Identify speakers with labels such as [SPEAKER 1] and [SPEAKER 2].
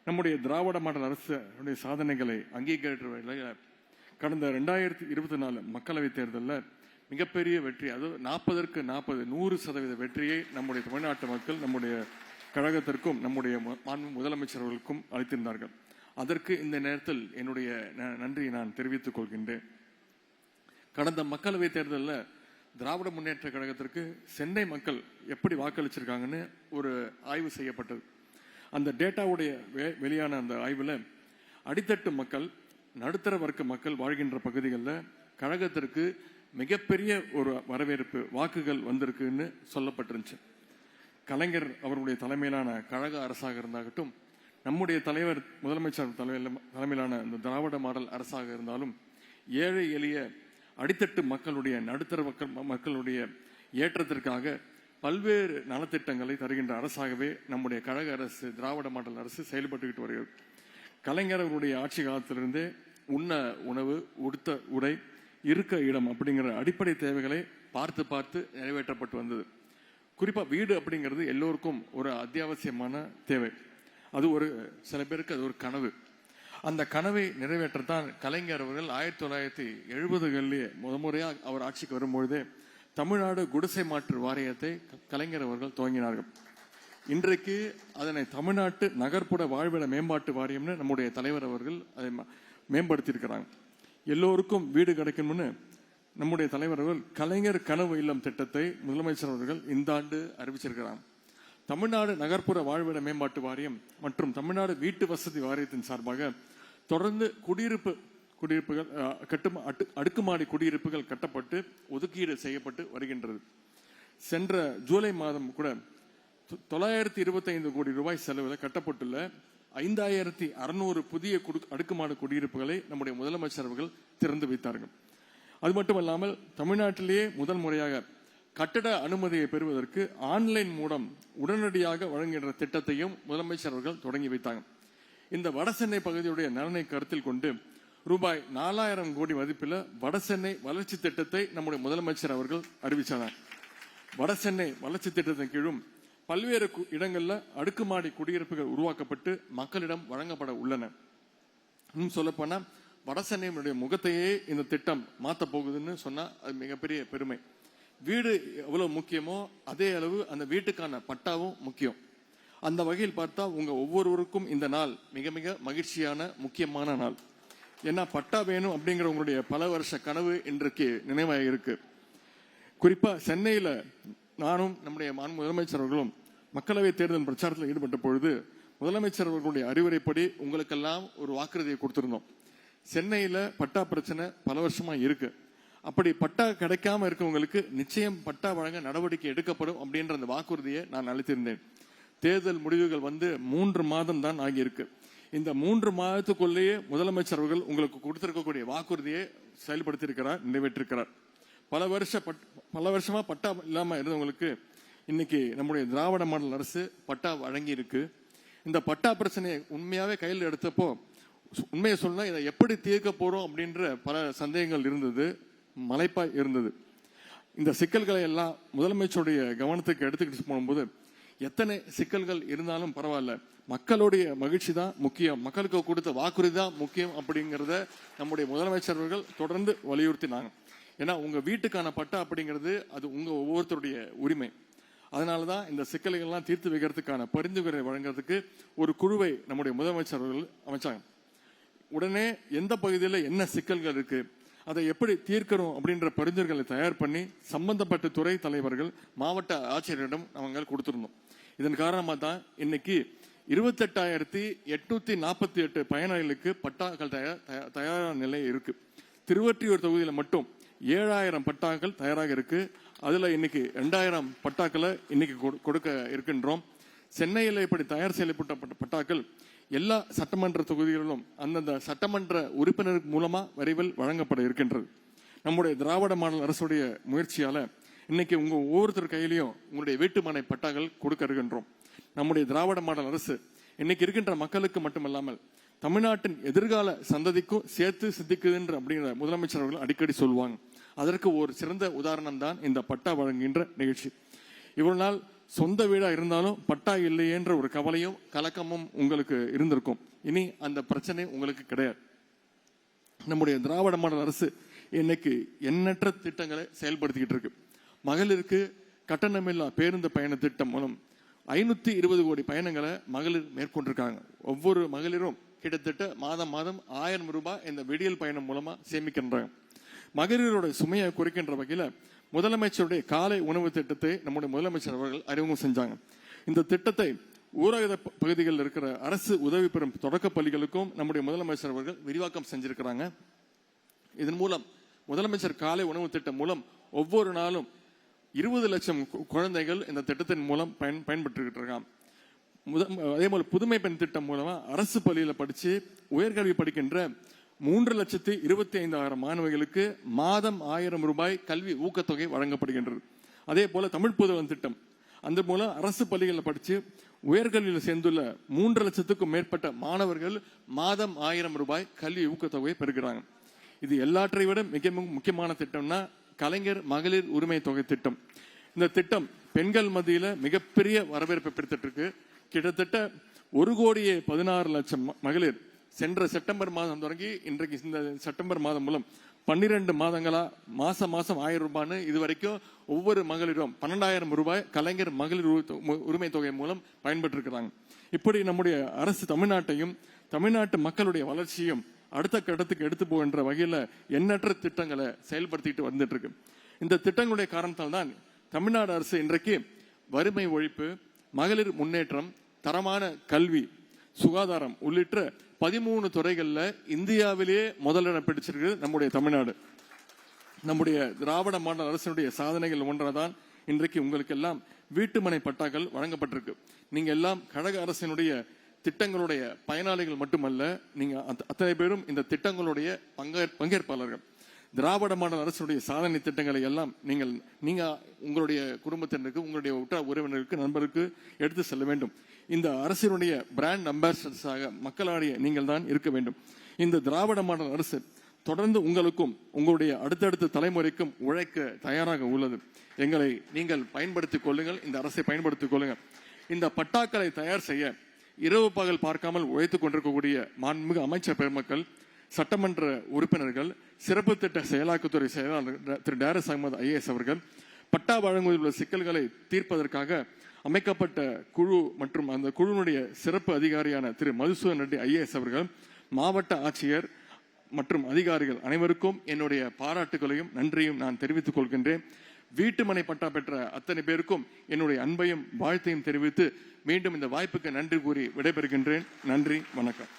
[SPEAKER 1] நம்முடைய திராவிட மாடல் அரசுடைய சாதனைகளை அங்கீகரிக்கிற வகையில் கடந்த 2024 மக்களவைத் தேர்தலில் மிகப்பெரிய வெற்றி, அது 40க்கு 40 100% வெற்றியை நம்முடைய தமிழ்நாட்டு மக்கள் நம்முடைய கழகத்திற்கும் நம்முடைய முதலமைச்சர்களுக்கும் அளித்திருந்தார்கள். அதற்கு இந்த நேரத்தில் என்னுடைய நன்றியை நான் தெரிவித்துக் கொள்கின்றேன். கடந்த மக்களவைத் தேர்தலில் திராவிட முன்னேற்ற கழகத்திற்கு சென்னை மக்கள் எப்படி வாக்களிச்சிருக்காங்கன்னு ஒரு ஆய்வு செய்யப்பட்டது. அந்த டேட்டாவுடைய வெளியான அந்த ஆய்வில் அடித்தட்டு மக்கள், நடுத்தர வர்க்க மக்கள் வாழ்கின்ற பகுதிகளில் கழகத்திற்கு மிகப்பெரிய ஒரு வரவேற்பு வாக்குகள் வந்திருக்குன்னு சொல்லப்பட்டிருந்துச்சு. கலைஞர் அவருடைய தலைமையிலான கழக அரசாக இருந்தாகட்டும், நம்முடைய தலைவர் முதலமைச்சர் தலைமையிலான இந்த திராவிட மாடல் அரசாக இருந்தாலும் ஏழை எளிய அடித்தட்டு மக்களுடைய நடுத்தர மக்களுடைய ஏற்றத்திற்காக பல்வேறு நலத்திட்டங்களை தருகின்ற அரசாகவே நம்முடைய கழக அரசு திராவிட மாடல் அரசு செயல்பட்டுக்கிட்டு வருகிறது. கலைஞர் அவருடைய ஆட்சி காலத்திலிருந்தே உண்ண உணவு, உடுத்த உடை, இருக்க இடம் அப்படிங்கிற அடிப்படை தேவைகளை பார்த்து பார்த்து நிறைவேற்றப்பட்டு வந்தது. குறிப்பாக வீடு அப்படிங்கிறது எல்லோருக்கும் ஒரு அத்தியாவசியமான தேவை. அது ஒரு சில பேருக்கு அது ஒரு கனவு. அந்த கனவை நிறைவேற்றத்தான் கலைஞர் அவர்கள் 1970களிலே முறையாக அவர் ஆட்சிக்கு வரும்பொழுதே தமிழ்நாடு குடிசை மாற்று வாரியத்தை கலைஞர் அவர்கள் துவங்கினார்கள். இன்றைக்கு அதனை தமிழ்நாட்டு நகர்ப்புற வாழ்விட மேம்பாட்டு வாரியம்னு நம்முடைய தலைவர் அவர்கள் அதை மேம்படுத்தியிருக்கிறாங்க. எல்லோருக்கும் வீடு கிடைக்கணும்னு நம்முடைய தலைவர் அவர்கள் கலைஞர் கனவு இல்லம் திட்டத்தை முதலமைச்சர் அவர்கள் இந்த ஆண்டு அறிவிச்சிருக்கிறாங்க. தமிழ்நாடு நகர்ப்புற வாழ்விட மேம்பாட்டு வாரியம் மற்றும் தமிழ்நாடு வீட்டு வசதி வாரியத்தின் சார்பாக தொடர்ந்து குடியிருப்புகள் அடுக்குமாடி குடியிருப்புகள் கட்டப்பட்டு ஒதுக்கீடு செய்யப்பட்டு வருகின்றது. சென்ற ஜூலை மாதம் கூட 925 கோடி ரூபாய் செலவில் கட்டப்பட்டுள்ள 5600 புதிய அடுக்குமாடி குடியிருப்புகளை நம்முடைய முதலமைச்சர் அவர்கள் திறந்து வைத்தார்கள். அது மட்டுமல்லாமல் தமிழ்நாட்டிலேயே முதல் முறையாக கட்டட அனுமதியை பெறுவதற்கு ஆன்லைன் மூலம் உடனடியாக வழங்குகின்ற திட்டத்தையும் முதலமைச்சர் அவர்கள் தொடங்கி வைத்தாங்க. இந்த வடசென்னை பகுதியுடைய நலனை கருத்தில் கொண்டு ரூபாய் 4000 கோடி மதிப்பில் வடசென்னை வளர்ச்சி திட்டத்தை நம்முடைய முதலமைச்சர் அவர்கள் அறிவித்தார். வடசென்னை வளர்ச்சி திட்டத்தின் கீழும் பல்வேறு இடங்கள்ல அடுக்குமாடி குடியிருப்புகள் உருவாக்கப்பட்டு மக்களிடம் வழங்கப்பட உள்ளன. இன்னும் சொல்லப்போனா வடசென்னையினுடைய முகத்தையே இந்த திட்டம் மாத்த போகுதுன்னு சொன்னா அது மிகப்பெரிய பெருமை. வீடு எவ்வளவு முக்கியமோ அதே அளவு அந்த வீட்டுக்கான பட்டாவும் முக்கியம். அந்த வகையில் பார்த்தா உங்க ஒவ்வொருவருக்கும் இந்த நாள் மிக மிக மகிழ்ச்சியான முக்கியமான நாள். ஏன்னா பட்டா வேணும் அப்படிங்கிற உங்களுடைய பல வருஷ கனவு இன்றைக்கு நினைவாக இருக்கு. குறிப்பா சென்னையில நானும் நம்முடைய முதலமைச்சர் அவர்களும் மக்களவை தேர்தல் பிரச்சாரத்தில் ஈடுபட்ட பொழுது முதலமைச்சர் அவர்களுடைய அறிவுரைப்படி உங்களுக்கெல்லாம் ஒரு வாக்குறுதியை கொடுத்திருந்தோம். சென்னையில பட்டா பிரச்சனை பல வருஷமா இருக்கு. அப்படி பட்டா கிடைக்காம இருக்கவங்களுக்கு நிச்சயம் பட்டா வழங்க நடவடிக்கை எடுக்கப்படும் அப்படின்ற அந்த வாக்குறுதியை நான் அளித்திருந்தேன். தேர்தல் முடிவுகள் வந்து 3 மாதம் தான் ஆகியிருக்கு. இந்த 3 மாதத்துக்குள்ளேயே முதலமைச்சர் அவர்கள் உங்களுக்கு கொடுத்திருக்கக்கூடிய வாக்குறுதியை செயல்படுத்தியிருக்கிறார், நிறைவேற்றிருக்கிறார். பல வருஷமா பட்டா இல்லாம இருந்தவங்களுக்கு இன்னைக்கு நம்முடைய திராவிட மாடல் அரசு பட்டா வழங்கி இருக்கு. இந்த பட்டா பிரச்சனையை உண்மையாவே கையில் எடுத்தப்போ உண்மையை சொன்னா இதை எப்படி தீர்க்க போறோம் அப்படின்ற பல சந்தேகங்கள் இருந்தது, மலைப்பா இருந்தது. இந்த சிக்கல்களை எல்லாம் முதலமைச்சருடைய கவனத்துக்கு எடுத்துக்கிட்டு போகும்போது எத்தனை சிக்கல்கள் இருந்தாலும் பரவாயில்ல, மக்களுடைய மகிழ்ச்சி தான் முக்கியம், மக்களுக்கு கொடுத்த வாக்குறுதி தான் முக்கியம் அப்படிங்கிறத நம்முடைய முதலமைச்சர் அவர்கள் தொடர்ந்து வலியுறுத்தினாங்க. ஏன்னா உங்க வீட்டுக்கான பட்டா அப்படிங்கிறது அது உங்க ஒவ்வொருத்தருடைய உரிமை. அதனாலதான் இந்த சிக்கல்கள்லாம் தீர்த்து வைக்கிறதுக்கான பரிந்துரை வழங்குறதுக்கு ஒரு குழுவை நம்முடைய முதலமைச்சர் அவர்கள் அமைச்சாங்க. உடனே எந்த பகுதியில் என்ன சிக்கல்கள் இருக்கு, அதை எப்படி தீர்க்கணும் அப்படின்ற பரிந்துரைகளை தயார் பண்ணி சம்பந்தப்பட்ட துறை தலைவர்கள் மாவட்ட ஆட்சியரிடம் அவங்க கொடுத்திருந்தோம். இதன் காரணமா தான் இன்னைக்கு 28,848 பயனாளிகளுக்கு பட்டாக்கள் தயாரான நிலை இருக்கு. திருவொற்றியூர் தொகுதியில் மட்டும் 7000 பட்டாக்கள் தயாராக இருக்கு. அதுல இன்னைக்கு 2000 பட்டாக்களை இன்னைக்கு கொடுக்க இருக்கின்றோம். சென்னையில் இப்படி தயார் செய்யப்பட்ட பட்டாக்கள் எல்லா சட்டமன்ற தொகுதிகளிலும் அந்தந்த சட்டமன்ற உறுப்பினருக்கு மூலமா விரைவில் வழங்கப்பட இருக்கின்றது. நம்முடைய திராவிட மாடல் அரசுடைய முயற்சியால இன்னைக்கு உங்க ஒவ்வொருத்தர் கையிலையும் உங்களுடைய வீட்டுமனை பட்டாக்கள் கொடுக்க இருக்கின்றோம். நம்முடைய திராவிட மாடல் அரசு இன்னைக்கு இருக்கின்ற மக்களுக்கு மட்டுமல்லாமல் தமிழ்நாட்டின் எதிர்கால சந்ததிக்கும் சேர்த்து சிந்திக்குதுன்ற அப்படிங்கிற முதலமைச்சர் அவர்கள் அடிக்கடி சொல்லுவாங்க. அதற்கு ஒரு சிறந்த உதாரணம் தான் இந்த பட்டா வழங்குகின்ற நிகழ்ச்சி. இவ்வளவு நாள் சொந்த வீடா இருந்தாலும் பட்டா இல்லையேன்ற ஒரு கவலையும் கலக்கமும் உங்களுக்கு இருந்திருக்கும். இனி அந்த பிரச்சனை உங்களுக்கு கிடையாது. நம்முடைய திராவிட மாடல் அரசு இன்னைக்கு எண்ணற்ற திட்டங்களை செயல்படுத்திக்கிட்டு இருக்கு. மகளிருக்கு கட்டணமில்லா பேருந்து பயண திட்டம் மூலம் 520 கோடி பயணங்களை மகளிர் மேற்கொண்டிருக்காங்க. ஒவ்வொரு மகளிரும் கிட்டத்தட்ட மாதம் 1000 ரூபாய் இந்த விடியல் பயணம் மூலமா சேமிக்கின்றாங்க. மகளிரோட சுமையை குறைக்கின்ற வகையில முதலமைச்சருடைய காலை உணவு திட்டத்தை நம்முடைய முதலமைச்சர் அவர்கள் அறிமுகம் செஞ்சாங்க. இந்த திட்டத்தை ஊரக பகுதிகளில் இருக்கிற அரசு உதவி பெறும் தொடக்க பள்ளிகளுக்கும் நம்முடைய முதலமைச்சர் அவர்கள் விரிவாக்கம் செஞ்சிருக்கிறாங்க. இதன் மூலம் முதலமைச்சர் காலை உணவு திட்டம் மூலம் ஒவ்வொரு நாளும் 20 லட்சம் குழந்தைகள் இந்த திட்டத்தின் மூலம் பயன்பெற்று இருக்காங்க. அதே போல புதுமை பெண் திட்டம் மூலமா அரசு பள்ளியில படிச்சு உயர்கல்வி படிக்கின்ற 3,25,000 மாணவிகளுக்கு மாதம் 1000 ரூபாய் கல்வி ஊக்கத்தொகை வழங்கப்படுகின்றது. அதே போல தமிழ் புதல்வன் திட்டம், அந்த மூலம் அரசு பள்ளிகளில் படிச்சு உயர்கல்வியில் சேர்ந்துள்ள 3 லட்சத்துக்கும் மேற்பட்ட மாணவர்கள் மாதம் 1000 ரூபாய் கல்வி ஊக்கத்தொகை பெறுகிறாங்க. இது எல்லாற்றை விட மிக முக்கியமான திட்டம்னா கலைஞர் மகளிர் உரிமை தொகை திட்டம். இந்த திட்டம் பெண்கள் மத்தியில மிகப்பெரிய வரவேற்பை பெற்றுட்டு இருக்கு. கிட்டத்தட்ட 1,16,00,000 மகளிர் சென்ற செப்டம்பர் மாதம் தொடங்கி இன்றைக்கு இந்த செப்டம்பர் மாதம் மூலம் 12 மாதங்களா மாசம் 1000 ரூபான்னு இதுவரைக்கும் ஒவ்வொரு மகளிரும் 12,000 ரூபாய் கலைஞர் மகளிர் உரிமை தொகை மூலம் பயன்பெற்று இருக்கிறாங்க. இப்படி நம்முடைய அரசு தமிழ்நாட்டையும் தமிழ்நாட்டு மக்களுடைய வளர்ச்சியும் அடுத்த கட்டத்துக்கு எடுத்து போகின்ற வகையில எண்ணற்ற திட்டங்களை செயல்படுத்திட்டு வந்துட்டு இருக்கு. இந்த திட்டங்களுடைய காரணத்தால் தான் தமிழ்நாடு அரசு இன்றைக்கு வறுமை ஒழிப்பு, மகளிர் முன்னேற்றம், தரமான கல்வி, சுகாதாரம் உள்ளிட்ட 13 துறைகள்ல இந்தியாவிலேயே முதலிடம் பிடிச்சிருக்கு நம்முடைய தமிழ்நாடு. நம்முடைய திராவிட மாடல் அரசினுடைய சாதனைகள் ஒன்றாதான் இன்றைக்கு உங்களுக்கு எல்லாம் வீட்டுமனை பட்டாக்கள் வழங்கப்பட்டிருக்கு. நீங்க எல்லாம் கழக அரசினுடைய திட்டங்களுடைய பயனாளிகள் மட்டுமல்ல, நீங்க அத்தனை பேரும் இந்த திட்டங்களுடைய பங்கேற்பாளர்கள். திராவிட மாடல் அரசுடைய சாதனை திட்டங்களை எல்லாம் நீங்க உங்களுடைய குடும்பத்தினருக்கு, உங்களுடைய உற்றார் உறவினருக்கு, நண்பருக்கு எடுத்து செல்ல வேண்டும். இந்த அரசினுடைய பிராண்ட் அம்பாசிடர்ஸாக மக்களாடிய நீங்கள் தான் இருக்க வேண்டும். இந்த திராவிட மாடல் அரசு தொடர்ந்து உங்களுக்கும் உங்களுடைய அடுத்தடுத்த தலைமுறைக்கும் உழைக்க தயாராக உள்ளது. எங்களை நீங்கள் பயன்படுத்திக் கொள்ளுங்கள், இந்த அரசை பயன்படுத்திக் கொள்ளுங்கள். இந்த பட்டாக்களை தயார் செய்ய இரவு பகல் பார்க்காமல் உழைத்துக் கொண்டிருக்கக்கூடிய மாண்புமிகு அமைச்சர் பெருமக்கள், சட்டமன்ற உறுப்பினர்கள், சிறப்பு திட்ட செயலாக்கத்துறை செயலாளர் திரு டேரஸ் அகமது IAS அவர்கள், பட்டா வழங்குவதில் உள்ள சிக்கல்களை தீர்ப்பதற்காக அமைக்கப்பட்ட குழு மற்றும் அந்த குழுவினுடைய சிறப்பு அதிகாரியான திரு மதுசூதன் ரெட்டி IAS அவர்கள், மாவட்ட ஆட்சியர் மற்றும் அதிகாரிகள் அனைவருக்கும் என்னுடைய பாராட்டுகளையும் நன்றியும் நான் தெரிவித்துக் கொள்கின்றேன். வீட்டுமனை பட்டா பெற்ற அத்தனை பேருக்கும் என்னுடைய அன்பையும் வாழ்த்தையும் தெரிவித்து மீண்டும் இந்த வாய்ப்புக்கு நன்றி கூறி விடைபெறுகின்றேன். நன்றி, வணக்கம்.